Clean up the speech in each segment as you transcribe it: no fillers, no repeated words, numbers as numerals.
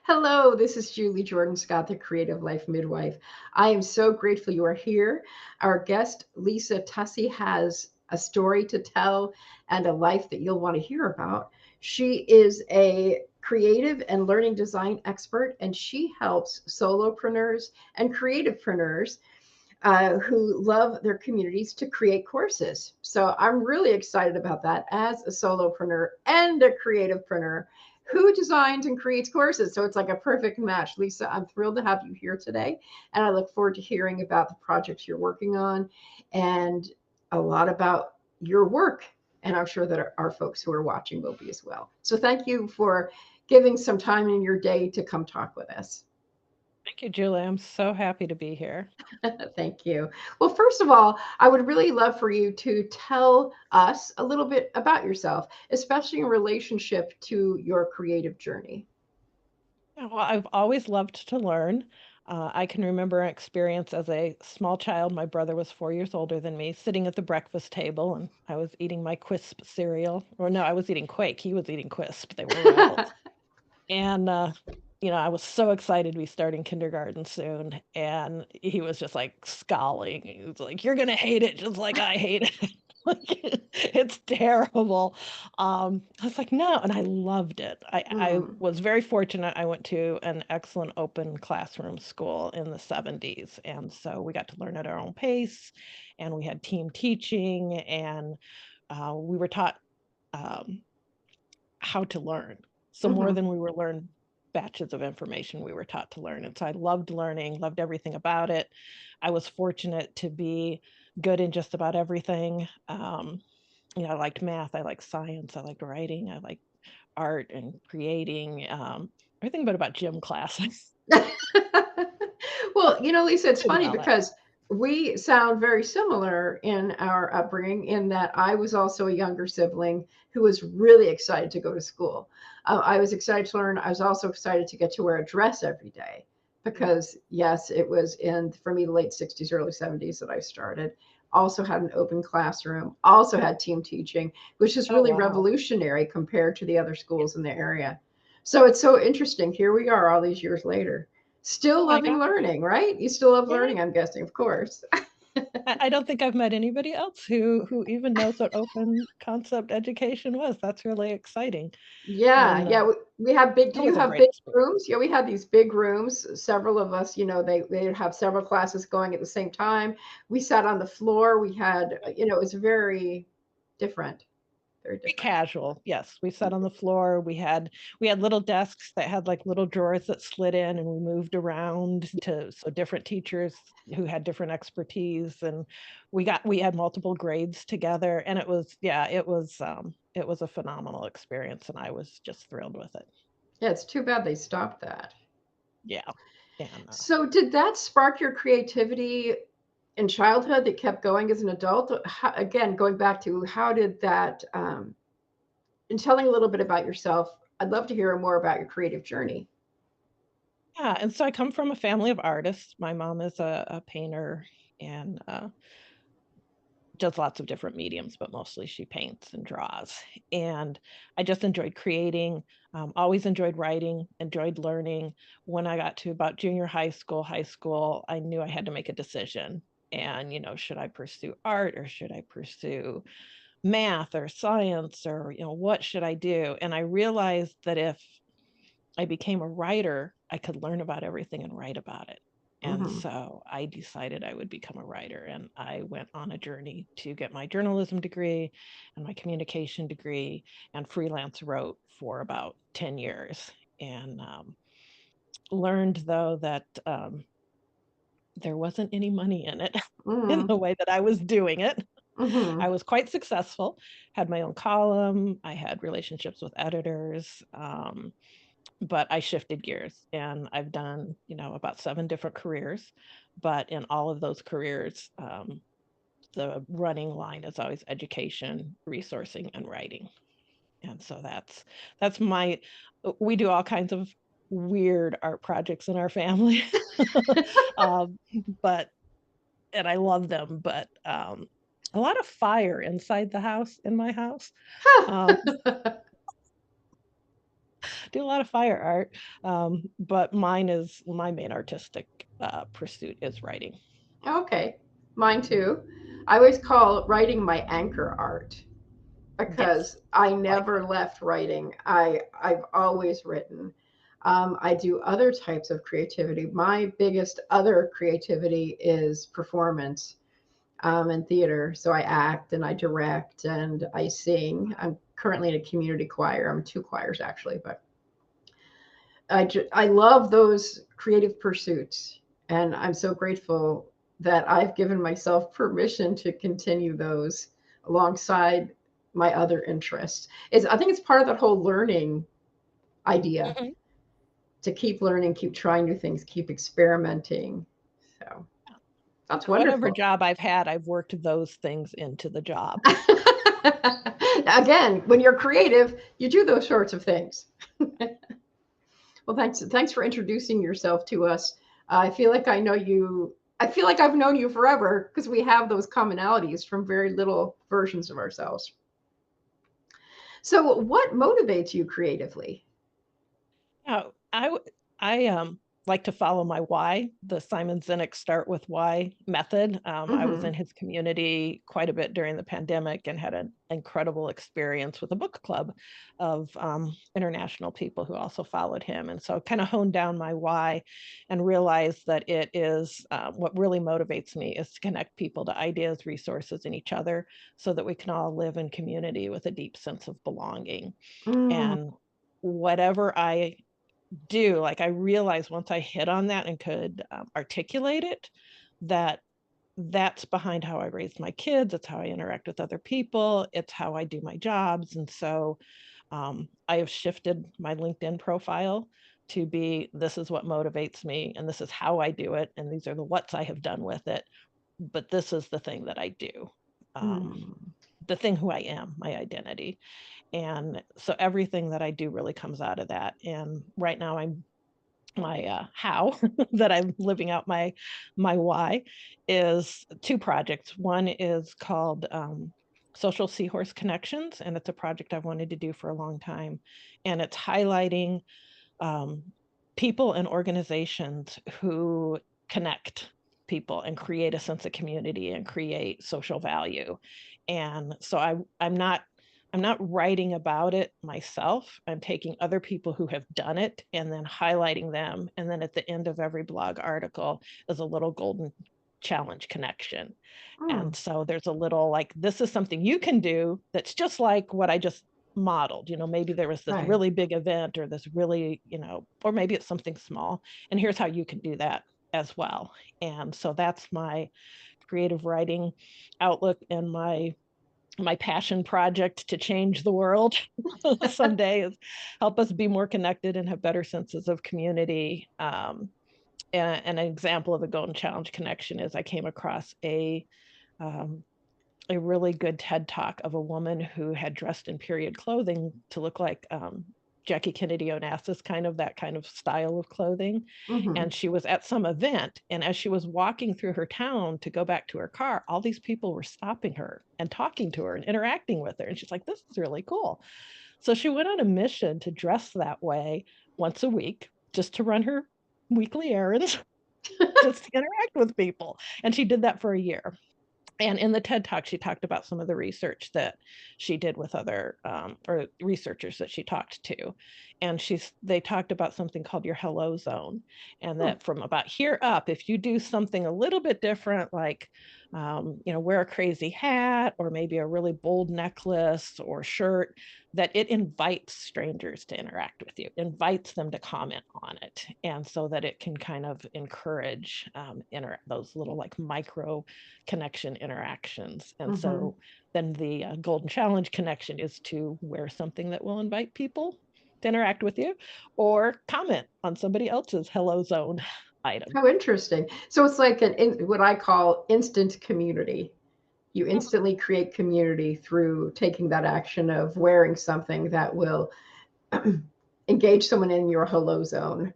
Hello, this is Julie Jordan Scott, the Creative Life Midwife. I am so grateful you are here. Our guest, Lisa Tussey, has a story to tell and a life that you'll want to hear about. She is a creative and learning design expert, and she helps solopreneurs and creativepreneurs who love their communities to create courses. So I'm really excited about that as a solopreneur and a creativepreneur who designs and creates courses. So it's like a perfect match. Lisa, I'm thrilled to have you here today. And I look forward to hearing about the projects you're working on and a lot about your work. And I'm sure that our folks who are watching will be as well. So thank you for giving some time in your day to come talk with us. Thank you, Julie. I'm so happy to be here. Thank you. Well, first of all, I would really love for you to tell us a little bit about yourself, especially in relationship to your creative journey. Yeah, well, I've always loved to learn. I can remember an experience as a small child. My brother was 4 years older than me, sitting at the breakfast table, and I was eating my Quisp cereal. Or no, I was eating Quake. He was eating Quisp. They were rivals. And, I was so excited to be starting kindergarten soon. And he was just like scowling. He was like, "You're going to hate it just like I hate it." Like, it's terrible. I was like, "No." And I loved it. I Mm, was very fortunate. I went to an excellent open classroom school in the 70s. And so we got to learn at our own pace. And we had team teaching. And we were taught. Um, how to learn. So more hmm than we were learned batches of information, we were taught to learn. And so I loved learning, loved everything about it. I was fortunate to be good in just about everything. I liked math, I liked science, I liked writing, I liked art and creating, everything but about gym classes. Well, Lisa, it's Couldn't funny go there. because we sound very similar in our upbringing, in that I was also a younger sibling who was really excited to go to school. I was excited to learn. I was also excited to get to wear a dress every day Mm. because, yes, it was for me, the late 60s, early 70s that I started. Also had an open classroom, also had team teaching, which is Oh, really wow. revolutionary compared to the other schools in the area. So it's so interesting. Here we are all these years later, still Oh my loving gosh. learning, right? You still love Yeah. learning, I'm guessing, of course. I don't think I've met anybody else who even knows what open concept education was. That's really exciting. Yeah, And yeah. We have big. it Do you was a have great big experience. rooms? Yeah, we had these big rooms. Several of us, they have several classes going at the same time. We sat on the floor. We had, it was very different, very Very different. casual. Yes, we sat on the floor. We had little desks that had like little drawers that slid in, and we moved around to so different teachers who had different expertise, and we had multiple grades together, and it was a phenomenal experience, and I was just thrilled with it. Yeah, it's too bad they stopped that. Yeah. And So, did that spark your creativity in childhood that kept going as an adult? Again, going back to how did that, and telling a little bit about yourself, I'd love to hear more about your creative journey. yeah, and so I come from a family of artists. My mom is a painter and does lots of different mediums, but mostly she paints and draws. And I just enjoyed creating, always enjoyed writing, enjoyed learning. When I got to about junior high school, I knew I had to make a decision. And, should I pursue art or should I pursue math or science or, what should I do? And I realized that if I became a writer, I could learn about everything and write about it. And Hmm. so I decided I would become a writer. And I went on a journey to get my journalism degree and my communication degree and freelance wrote for about 10 years. And learned, though, that there wasn't any money in it in Hmm. the way that I was doing it. Hmm. I was quite successful, had my own column, I had relationships with editors. But I shifted gears and I've done, about 7 different careers, but in all of those careers, the running line is always education, resourcing, and writing. And so that's my we do all kinds of weird art projects in our family. Um, but and I love them, but, a lot of fire inside the house in my house. Huh. Um do a lot of fire art, but my main artistic pursuit is writing. Okay, mine too. I always call writing my anchor art Yes, because I I like never that. left writing. I've always written. I do other types of creativity. My biggest other creativity is performance and theater. So I act and I direct and I sing. I'm currently in a community choir. I'm in two choirs actually, but I love those creative pursuits, and I'm so grateful that I've given myself permission to continue those alongside my other interests. I think it's part of that whole learning idea Mhm. to keep learning, keep trying new things, keep experimenting. So that's And whatever wonderful. job I've had, I've worked those things into the job. Again, when you're creative, you do those sorts of things. Well, thanks for introducing yourself to us. I feel like I know you. I feel like I've known you forever because we have those commonalities from very little versions of ourselves. So, what motivates you creatively? Yeah, I like to follow my why, the Simon Sinek start with why method. I was in Mm-hmm. his community quite a bit during the pandemic and had an incredible experience with a book club of international people who also followed him. And so kind of honed down my why and realized that it is what really motivates me is to connect people to ideas, resources, and each other so that we can all live in community with a deep sense of belonging. Mm, And whatever I do, like I realized once I hit on that and could articulate it, that that's behind how I raise my kids. It's how I interact with other people. It's how I do my jobs. And so I have shifted my LinkedIn profile to be this is what motivates me, and this is how I do it, and these are the whats I have done with it. But this is the thing that I do, um, mm. the thing who I am, my identity. And so everything that I do really comes out of that. And right now I'm my how that I'm living out my why is two projects. One is called Social Seahorse Connections, and it's a project I've wanted to do for a long time. And it's highlighting um, people and organizations who connect people and create a sense of community and create social value. And so I'm not writing about it myself. I'm taking other people who have done it and then highlighting them. And then at the end of every blog article is a little golden challenge connection. Mm. And so there's a little like, this is something you can do that's just like what I just modeled. Maybe there was this Right. really big event or this really, or maybe it's something small. And here's how you can do that as well. And so that's my creative writing outlook and my passion project to change the world someday is help us be more connected and have better senses of community. And an example of a golden challenge connection is I came across um, a really good TED talk of a woman who had dressed in period clothing to look like Jackie Kennedy Onassis, kind of that kind of style of clothing. Mm-hmm. And she was at some event. And as she was walking through her town to go back to her car, all these people were stopping her and talking to her and interacting with her. And she's like, this is really cool. So she went on a mission to dress that way once a week, just to run her weekly errands, just to interact with people. And she did that for a year. And in the TED Talk, she talked about some of the research that she did with other or researchers that she talked to, and they talked about something called your hello zone, and Mm. that from about here up, if you do something a little bit different, like wear a crazy hat or maybe a really bold necklace or shirt, that it invites strangers to interact with you, invites them to comment on it, and so that it can kind of encourage those little like micro connection interactions. And Mm-hmm. so then the golden challenge connection is to wear something that will invite people to interact with you or comment on somebody else's hello zone item. How interesting. So it's like what I call instant community. You instantly create community through taking that action of wearing something that will engage someone in your hello zone.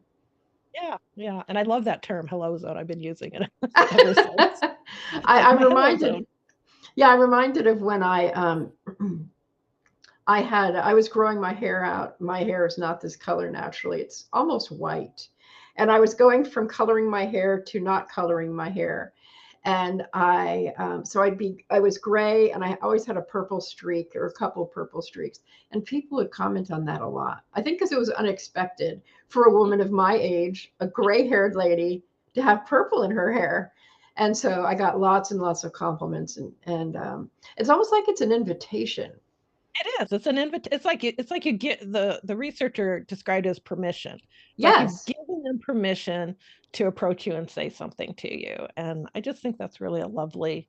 Yeah, yeah. And I love that term, hello zone. I've been using it ever since. I, It's like I'm my hello reminded, zone. yeah, I'm reminded of when I I was growing my hair out. My hair is not this color naturally. It's almost white. And I was going from coloring my hair to not coloring my hair. And I was gray and I always had a purple streak or a couple of purple streaks. And people would comment on that a lot. I think because it was unexpected for a woman of my age, a gray haired lady, to have purple in her hair. And so I got lots and lots of compliments, and it's almost like it's an invitation. It is. It's an it's like you get the researcher described it as permission. It's like you've Yes, given them permission to approach you and say something to you. And I just think that's really a lovely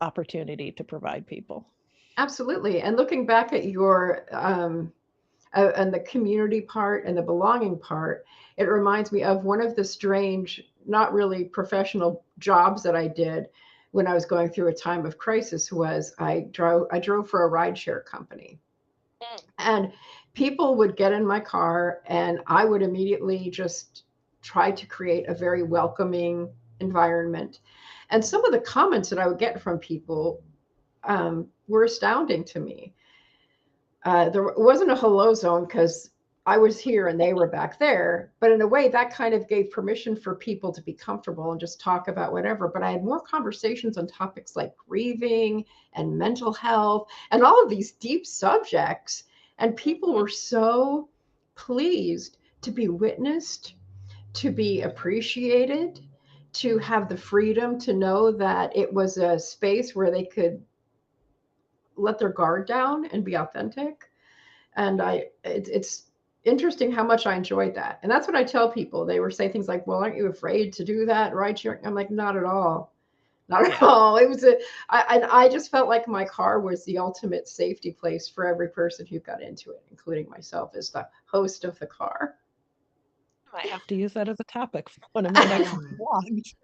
opportunity to provide people. absolutely. And looking back at your and the community part and the belonging part, it reminds me of one of the strange, not really professional jobs that I did when I was going through a time of crisis. Was I drove for a rideshare company, and people would get in my car, and I would immediately just try to create a very welcoming environment. And some of the comments that I would get from people were astounding to me. There wasn't a hello zone because I was here and they were back there. But in a way, that kind of gave permission for people to be comfortable and just talk about whatever. But I had more conversations on topics like grieving and mental health and all of these deep subjects. And people were so pleased to be witnessed, to be appreciated, to have the freedom to know that it was a space where they could let their guard down and be authentic. And it's interesting how much I enjoyed that. And that's what I tell people. They were saying things like, well, aren't you afraid to do that, right? I'm like, not at all. Not at Yeah. all. And I just felt like my car was the ultimate safety place for every person who got into it, including myself as the host of the car. I might have to use that as a topic for one of my next blogs.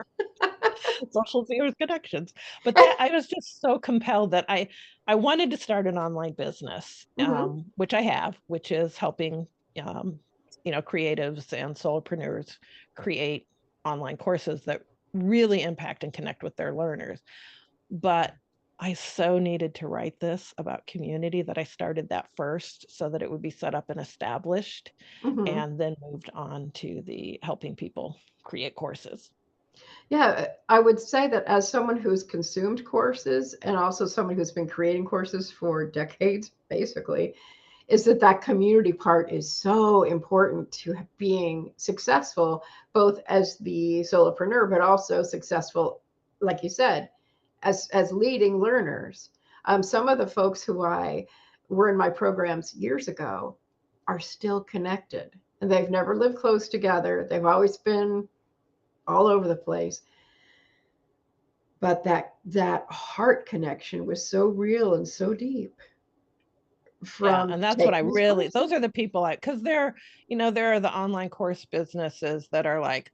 Social zeros connections. But that I was just so compelled that I wanted to start an online business, Hmm. which I have, which is helping um, creatives and solopreneurs create online courses that really impact and connect with their learners. But I so needed to write this about community that I started that first so that it would be set up and established, Hmm. and then moved on to the helping people create courses. Yeah, I would say that as someone who's consumed courses and also someone who's been creating courses for decades, basically, is that that community part is so important to being successful, both as the solopreneur, but also successful, like you said, as leading learners. Some of the folks who I were in my programs years ago are still connected, and they've never lived close together. They've always been all over the place, but that heart connection was so real and so deep Yeah, from and that's what I taking these really those courses. are the people because there are the online course businesses that are like,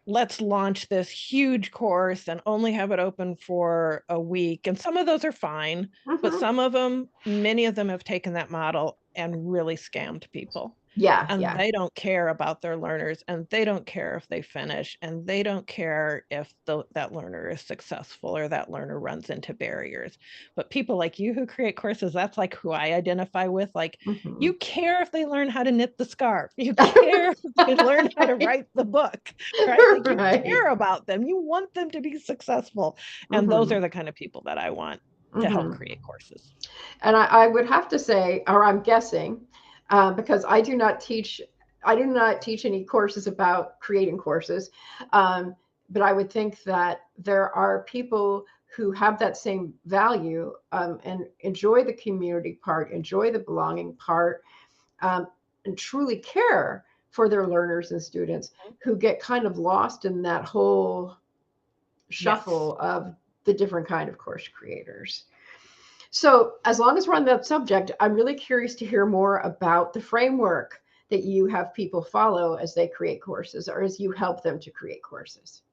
let's launch this huge course and only have it open for a week. And some of those are fine, but Hmm. some of them, many of them have taken that model and really scammed people. Yeah, And yeah. they don't care about their learners, and they don't care if they finish, and they don't care if that learner is successful or that learner runs into barriers. But people like you who create courses, that's like who I identify with. Like, Hmm. you care if they learn how to knit the scarf, you care if they learn how to Right. write the book, right? Like, you Right. care about them, you want them to be successful. And those Hmm. are the kind of people that I want to help Hmm. create courses. And I would have to say, or I'm guessing, because I do not teach any courses about creating courses. Um, but I would think that there are people who have that same value, and enjoy the community part, enjoy the belonging part, um, and truly care for their learners and students who get kind of lost in that whole Yes. shuffle of the different kind of course creators. So, as long as we're on that subject, I'm really curious to hear more about the framework that you have people follow as they create courses or as you help them to create courses.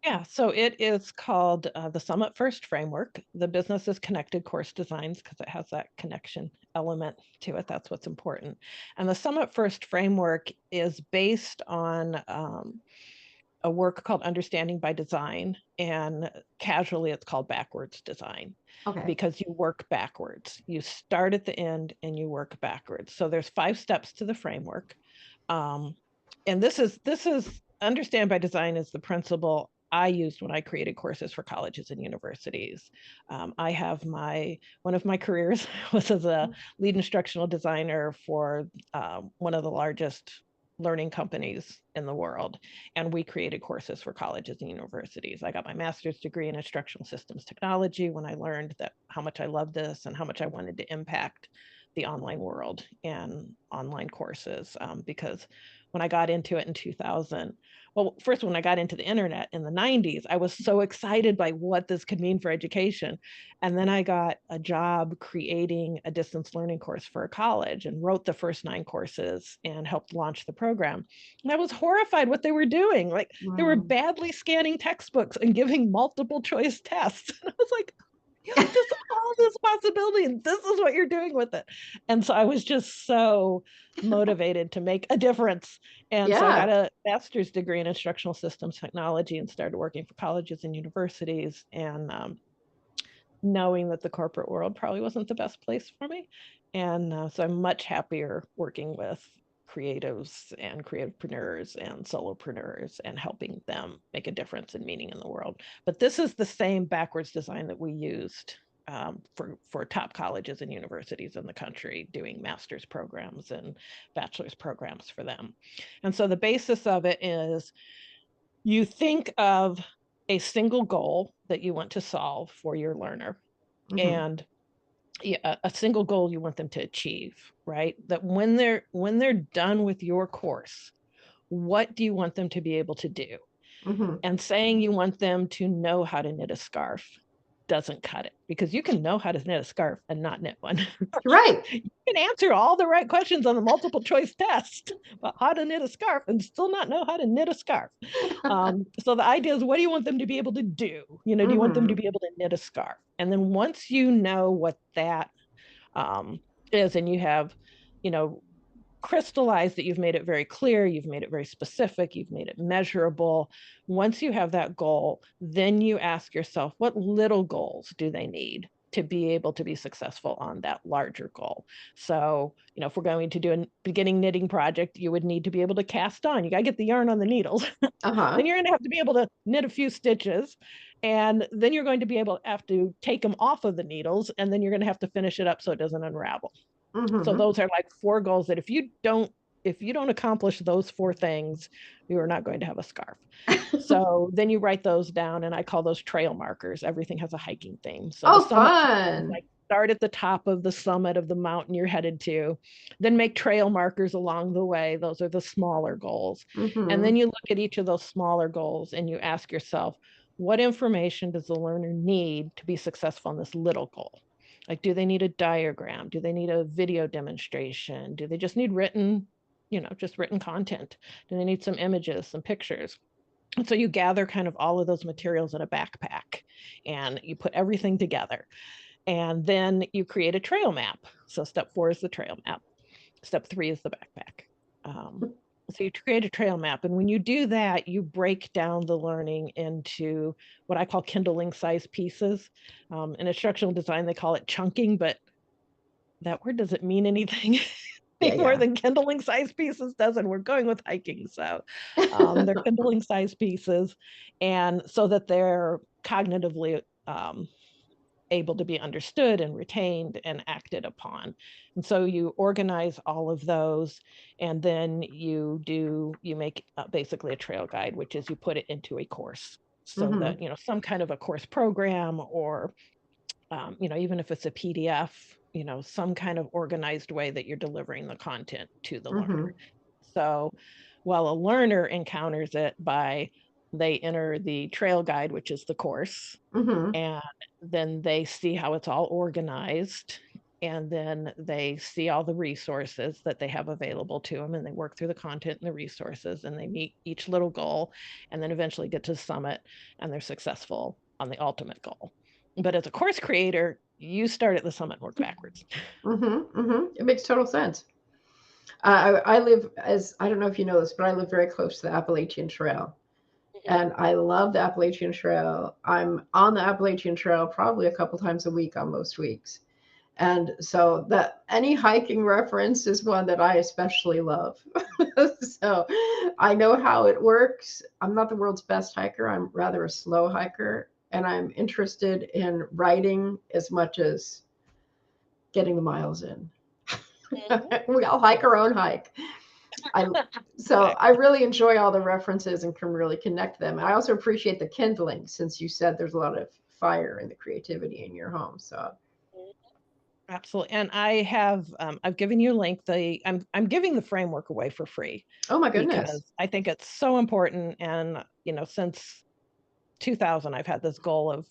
Yeah, so it is called the Summit First Framework. The business is connected course designs because it has that connection element to it. That's what's important. And the Summit First Framework is based on a work called Understanding by Design, and casually it's called backwards design Okay. because you work backwards. You start at the end and you work backwards. So there's 5 steps to the framework. Um, and this is Understand by Design is the principle I used when I created courses for colleges and universities. I have one of my careers was as a lead instructional designer for one of the largest learning companies in the world, and we created courses for colleges and universities. I got my master's degree in instructional systems technology when I learned that how much I loved this and how much I wanted to impact the online world and online courses, because when I got into it in 2000, well, first, when I got into the internet in the 90s, I was so excited by what this could mean for education. And then I got a job creating a distance learning course for a college and wrote the first 9 courses and helped launch the program. And I was horrified what they were doing. Like, they were Mm. badly scanning textbooks and giving multiple choice tests. And I was like, you have just all this possibility, and this is what you're doing with it. And so I was just so motivated to make a difference. And so I got Yeah. a master's degree in instructional systems technology and started working for colleges and universities, and knowing that the corporate world probably wasn't the best place for me. And so I'm much happier working with creatives and creativepreneurs and solopreneurs and helping them make a difference and meaning in the world. But this is the same backwards design that we used for top colleges and universities in the country, doing master's programs and bachelor's programs for them. And so the basis of it is you think of a single goal that you want to solve for your learner, Mm-hmm. and a single goal you want them to achieve, right? That when they're done with your course, what do you want them to be able to do? Mm-hmm. And saying you want them to know how to knit a scarf doesn't cut it, because you can know how to knit a scarf and not knit one. Right. You can answer all the right questions on the multiple choice test about how to knit a scarf and still not know how to knit a scarf. So the idea is, what do you want them to be able to do? Do you want them to Mm-hmm. be able to knit a scarf? And then once you know what that is, and you have, you know, crystallized that, you've made it very clear, you've made it very specific, you've made it measurable. Once you have that goal, then you ask yourself, what little goals do they need to be able to be successful on that larger goal? So, if we're going to do a beginning knitting project, you would need to be able to cast on. You got to get the yarn on the needles. Uh-huh. Then you're going to have to be able to knit a few stitches. And then you're going to be able to have to take them off of the needles. And then you're going to have to finish it up so it doesn't unravel. So Mm-hmm. those are like 4 goals that if you don't accomplish those 4 things, you are not going to have a scarf. So then you write those down, and I call those trail markers. Everything has a hiking theme. So the Oh, summit is fun. like, start at the top of the summit of the mountain you're headed to, then make trail markers along the way. Those are the smaller goals. And Mm-hmm. then you look at each of those smaller goals and you ask yourself, what information does the learner need to be successful in this little goal? Like, do they need a diagram? Do they need a video demonstration? Do they just need just written content? Do they need some images, some pictures? And so you gather kind of all of those materials in a backpack and you put everything together. And then you create a trail map. So step 4 is the trail map. Step 3 is the backpack. So you create a trail map. And when you do that, you break down the learning into what I call kindling size pieces. In instructional design, they call it chunking, but that word doesn't mean anything Yeah, more yeah. than kindling size pieces does, and we're going with hiking. So they're kindling size pieces, and so that they're cognitively able to be understood and retained and acted upon. And so you organize all of those, and then you make basically a trail guide, which is you put it into a course, so Mm-hmm. that some kind of a course program, or even if it's a PDF, some kind of organized way that you're delivering the content to the Mm-hmm. learner. So while a learner encounters it by, they enter the trail guide, which is the course, Mm-hmm. and then they see how it's all organized, and then they see all the resources that they have available to them, and they work through the content and the resources, and they meet each little goal, and then eventually get to the summit, and they're successful on the ultimate goal. But as a course creator, you start at the summit and work backwards. Mm-hmm. Mm-hmm. It makes total sense. I live, as I don't know if you know this, but I live very close to the Appalachian Trail. and I love the Appalachian Trail. I'm on the Appalachian Trail probably a couple times a week on most weeks. And so that any hiking reference is one that I especially love. So I know how it works. I'm not the world's best hiker. I'm rather a slow hiker, and I'm interested in riding as much as getting the miles in. We all hike our own hike. I so I Exactly. really enjoy all the references and can really connect them. I also appreciate the kindling, since you said there's a lot of fire and the creativity in your home. So Absolutely. And I've given you a link. I'm giving the framework away for free oh my goodness. because I think it's so important. And, since 2000, I've had this goal of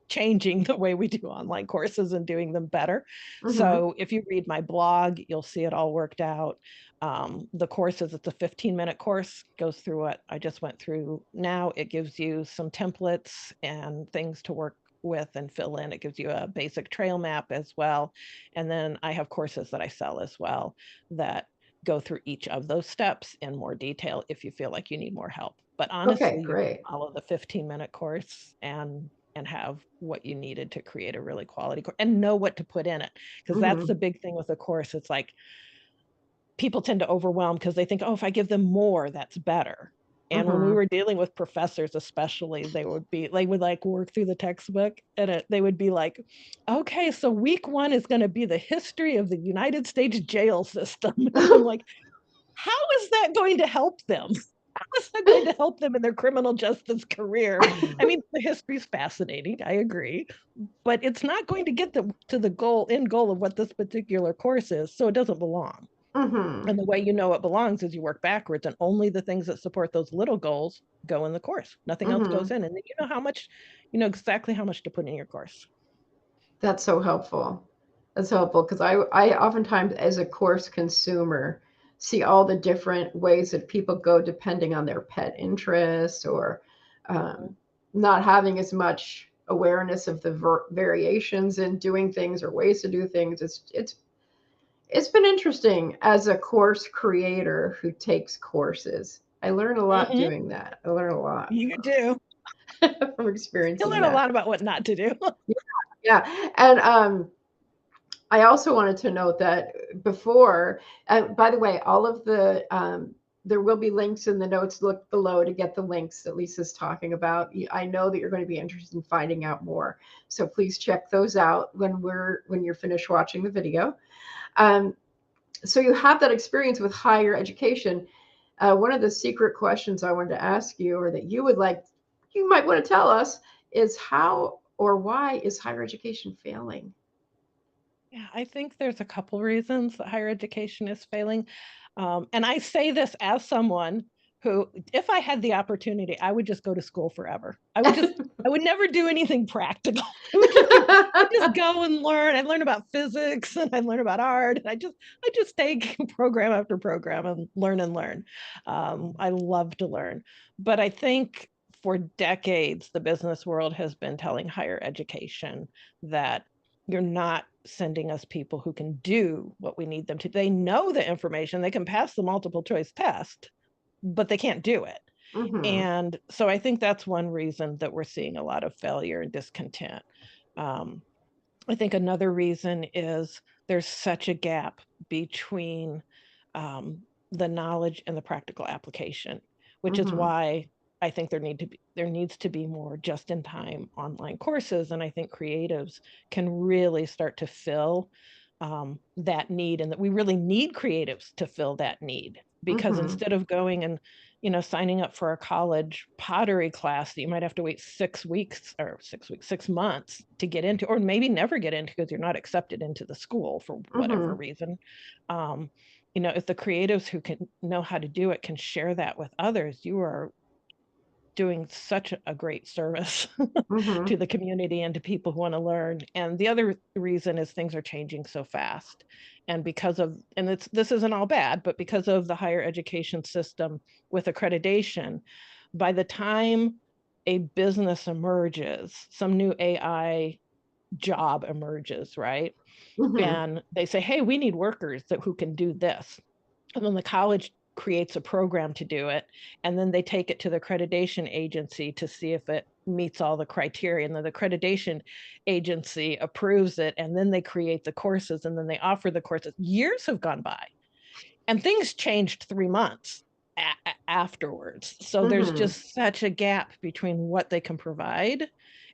changing the way we do online courses and doing them better. Mm-hmm. So if you read my blog, you'll see it all worked out. The courses, it's a 15-minute course, goes through what I just went through now. It gives you some templates and things to work with and fill in. It gives you a basic trail map as well. And then I have courses that I sell as well that go through each of those steps in more detail if you feel like you need more help. But Okay, honestly, you can great. follow the 15-minute course and have what you needed to create a really quality course and know what to put in it. Because that's Mm-hmm. the big thing with a course. It's like people tend to overwhelm because they think, oh, if I give them more, that's better. And when we Mm-hmm. were dealing with professors, especially, they would like work through the textbook and they would be like, okay, so week one is going to be the history of the United States jail system. And I'm like, how is that going to help them? How is that going to help them in their criminal justice career? I mean, the history is fascinating. I agree, but it's not going to get them to the end goal of what this particular course is. So it doesn't belong. Mm-hmm. And the way you know it belongs is you work backwards, and only the things that support those little goals go in the course. Nothing else Mm-hmm. goes in. And then you know exactly how much to put in your course. That's so helpful. That's helpful because I oftentimes, as a course consumer, see all the different ways that people go depending on their pet interests or um, not having as much awareness of the variations in doing things or ways to do things. It's been interesting as a course creator who takes courses. I learn a lot Mm-hmm. doing that. I learn a lot You do. from You experiencing learn a that. lot about what not to do. Yeah. And I also wanted to note that before, by the way, all of there will be links in the notes. Look below to get the links that Lisa's talking about. I know that you're going to be interested in finding out more, so please check those out when you're finished watching the video. Um, so you have that experience with higher education. One of the secret questions I wanted to ask you, or that you might want to tell us, is how or why is higher education failing? Yeah, I think there's a couple reasons that higher education is failing. And I say this as someone who, if I had the opportunity, I would just go to school forever. I would never do anything practical. I just go and learn. I learn about physics and I learn about art. And I just take program after program and learn and learn. I love to learn. But I think for decades, the business world has been telling higher education that you're not sending us people who can do what we need them to. They know the information, they can pass the multiple choice test, but they can't do it. Hmm. And so I think that's one reason that we're seeing a lot of failure and discontent. Um, I think another reason is there's such a gap between um, the knowledge and the practical application, which is Hmm. why I think there needs to be more just-in-time online courses, and I think creatives can really start to fill that need, and that we really need creatives to fill that need because Hmm. instead of going and signing up for a college pottery class that you might have to wait 6 weeks or 6 weeks, 6 months to get into, or maybe never get into because you're not accepted into the school for whatever Hmm. reason. Um, if the creatives who can know how to do it can share that with others, you are doing such a great service Hmm. to the community and to people who want to learn. And the other reason is things are changing so fast. And this isn't all bad, but because of the higher education system with accreditation, by the time a business emerges, some new AI job emerges, right? Hmm. And they say, hey, we need workers who can do this. And then the college creates a program to do it, and then they take it to the accreditation agency to see if it meets all the criteria, and then the accreditation agency approves it, and then they create the courses, and then they offer the courses. Years have gone by, and things changed 3 months afterwards. So there's Mm-hmm. just such a gap between what they can provide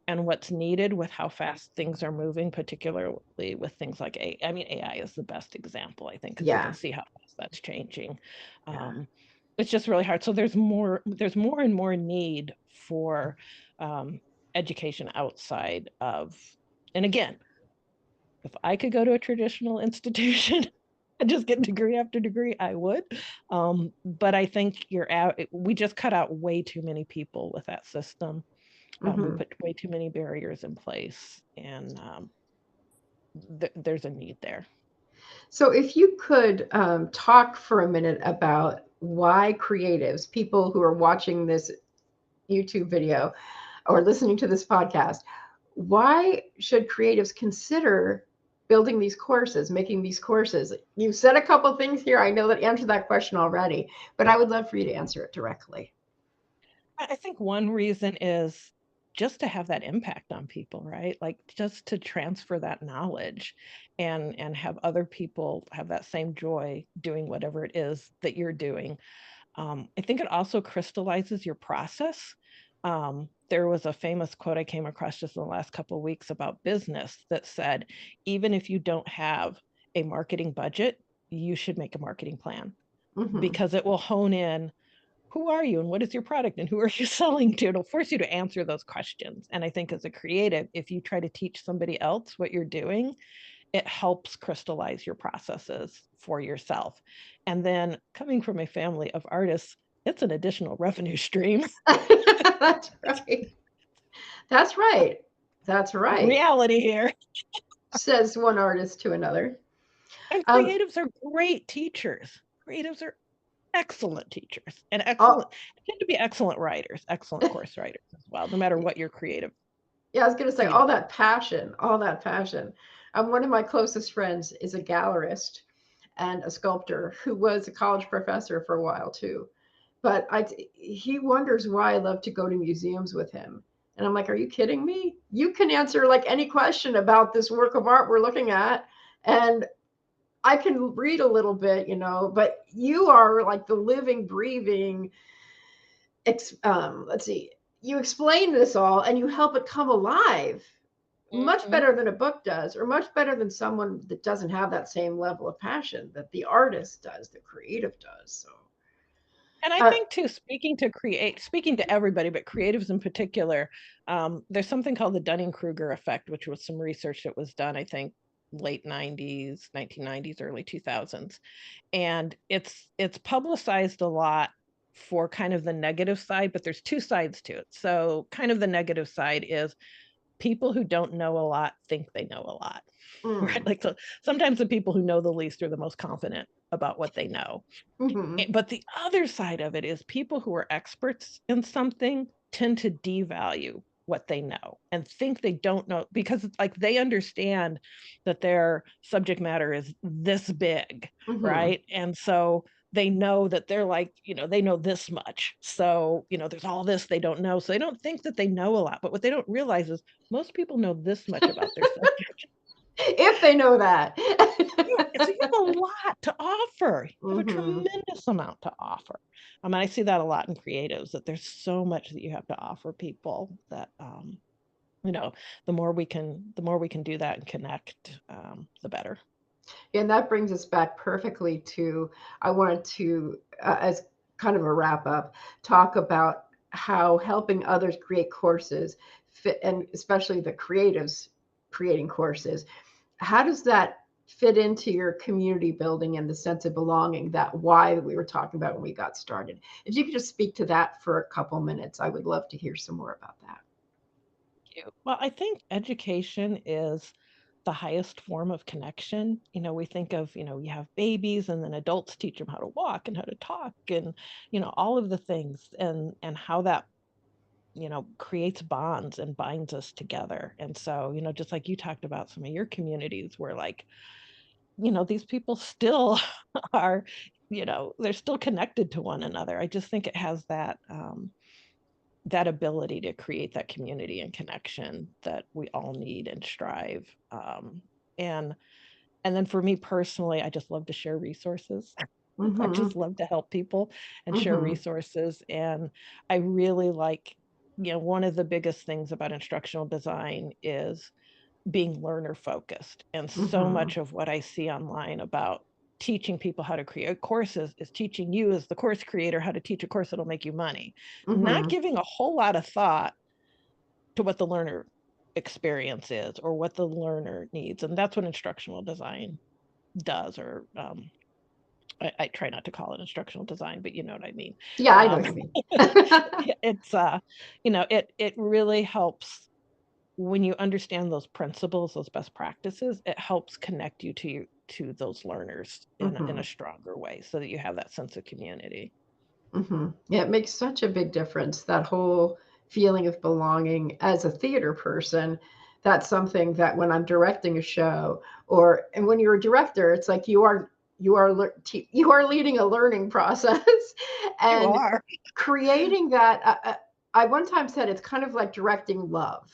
and what's needed with how fast things are moving, particularly with things like AI. I mean, AI is the best example, I think, because we can Yeah. see how fast that's changing. Yeah. It's just really hard. So there's more and more need for education outside of, and again, if I could go to a traditional institution and just get degree after degree, I would. But I think we just cut out way too many people with that system. We Mm-hmm. put way too many barriers in place, and there's a need there. So, if you could talk for a minute about why creatives, people who are watching this YouTube video or listening to this podcast, why should creatives consider building these courses, making these courses? You've said a couple things here. I know that answered that question already, but I would love for you to answer it directly. I think one reason is just to have that impact on people, right? Like just to transfer that knowledge and have other people have that same joy doing whatever it is that you're doing. I think it also crystallizes your process. There was a famous quote I came across just in the last couple of weeks about business that said, even if you don't have a marketing budget, you should make a marketing plan Mm-hmm. because it will hone in who are you and what is your product and who are you selling to. It'll force you to answer those questions. And I think as a creative, if you try to teach somebody else what you're doing, it helps crystallize your processes for yourself. And then coming from a family of artists, it's an additional revenue stream. That's right. That's right. That's right. Reality here. Says one artist to another. And Um, creatives are great teachers. Creatives are excellent teachers and oh, tend to be excellent writers, excellent course writers as well, no matter what your creative yeah, I was going to say field. all that passion, all that passion. One of my closest friends is a gallerist and a sculptor who was a college professor for a while too. But he wonders why I love to go to museums with him. And I'm like, are you kidding me? You can answer like any question about this work of art we're looking at. And I can read a little bit, but you are like the living, breathing, let's see, you explain this all and you help it come alive much Mm-hmm. better than a book does, or much better than someone that doesn't have that same level of passion that the artist does, the creative does. So, And I uh, think too, speaking to everybody, but creatives in particular, there's something called the Dunning-Kruger effect, which was some research that was done, I think, late 90s, 1990s, early 2000s. And it's publicized a lot for kind of the negative side, but there's two sides to it. So kind of the negative side is people who don't know a lot think they know a lot, right? mm, Like so sometimes the people who know the least are the most confident about what they know. mm-hmm, But the other side of it is people who are experts in something tend to devalue what they know and think they don't know because it's like they understand that their subject matter is this big, mm-hmm, right? And so they know that they're like, they know this much. So, there's all this they don't know. So they don't think that they know a lot. But what they don't realize is most people know this much about their subject. if they know that. Yeah, so you have a lot to offer. You have a Mm-hmm. tremendous amount to offer. I see that a lot in creatives, that there's so much that you have to offer people that you know, the more we can do that and connect, the better. And that brings us back perfectly to I wanted to, as kind of a wrap up, talk about how helping others create courses fit, and especially the creatives creating courses. How does that fit into your community building and the sense of belonging, that why we were talking about when we got started? If you could just speak to that for a couple minutes, I would love to hear some more about that. Well, I think education is the highest form of connection. We think of, you have babies and then adults teach them how to walk and how to talk and, all of the things and how that creates bonds and binds us together. And so, just like you talked about some of your communities where like, these people still are, they're still connected to one another. I just think it has that ability to create that community and connection that we all need and strive. And and then for me personally, I just love to share resources. I Mm-hmm. just love to help people and share Mm-hmm. resources. And I really like, one of the biggest things about instructional design is being learner focused. And so Mm-hmm. much of what I see online about teaching people how to create courses is teaching you as the course creator how to teach a course that'll make you money, not Mm-hmm. giving a whole lot of thought to what the learner experience is or what the learner needs. And that's what instructional design does, or I try not to call it instructional design, but you know what I mean. Yeah, I know Um, what you mean. it's it really helps when you understand those principles, those best practices. It helps connect you to those learners in Mm-hmm. a stronger way, so that you have that sense of community. Mm-hmm. Yeah, it makes such a big difference. That whole feeling of belonging as a theater person. That's something that when I'm directing a show, and when you're a director, it's like you are leading a learning process, You and are. creating that. I one time said it's kind of like directing love,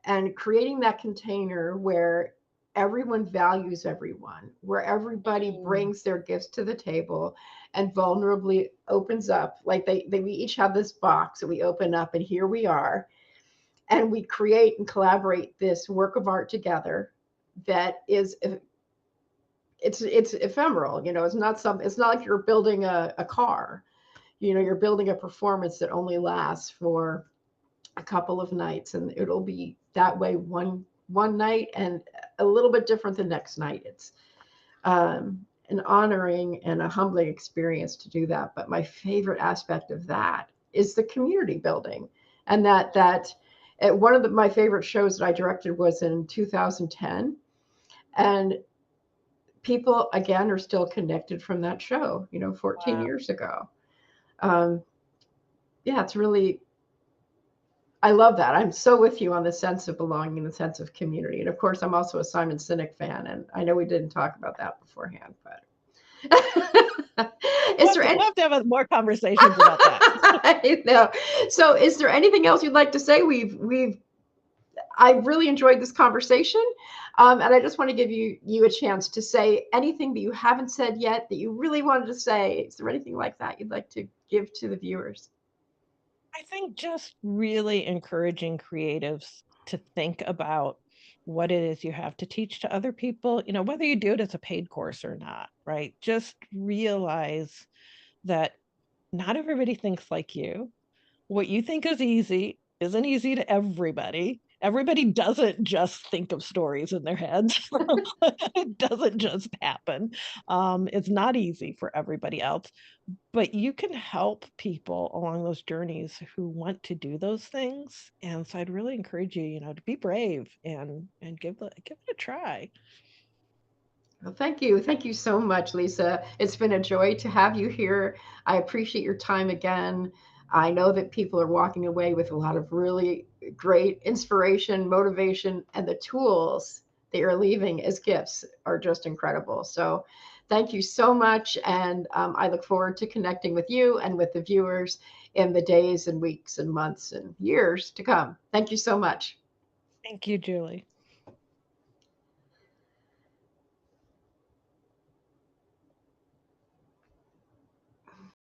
and creating that container where everyone values everyone, where everybody Mm. brings their gifts to the table and vulnerably opens up. Like we each have this box that we open up, and here we are, and we create and collaborate this work of art together that is it's ephemeral. It's not like you're building a car. You're building a performance that only lasts for a couple of nights, and it'll be that way one night and a little bit different the next night. It's an honoring and a humbling experience to do that, but my favorite aspect of that is the community building. And that one of my favorite shows that I directed was in 2010, and people again are still connected from that show, 14 Wow. years ago. um, yeah, it's really, I love that. I'm so with you on the sense of belonging and the sense of community. And of course, I'm also a Simon Sinek fan, and I know we didn't talk about that beforehand, but is there We'll any? have to have more conversations about that. I know. So, is there anything else you'd like to say? I really enjoyed this conversation, and I just want to give you a chance to say anything that you haven't said yet that you really wanted to say. Is there anything like that you'd like to give to the viewers? I think just really encouraging creatives to think about what it is you have to teach to other people, whether you do it as a paid course or not, right? Just realize that not everybody thinks like you. What you think is easy isn't easy to everybody. Everybody doesn't just think of stories in their heads. It doesn't just happen. It's not easy for everybody else, but you can help people along those journeys who want to do those things. And so I'd really encourage you, to be brave and give it a try. Well, thank you. Thank you so much, Lisa. It's been a joy to have you here. I appreciate your time again. I know that people are walking away with a lot of really great inspiration, motivation, and the tools that you're leaving as gifts are just incredible. So, thank you so much. And I look forward to connecting with you and with the viewers in the days and weeks and months and years to come. Thank you so much. Thank you, Julie.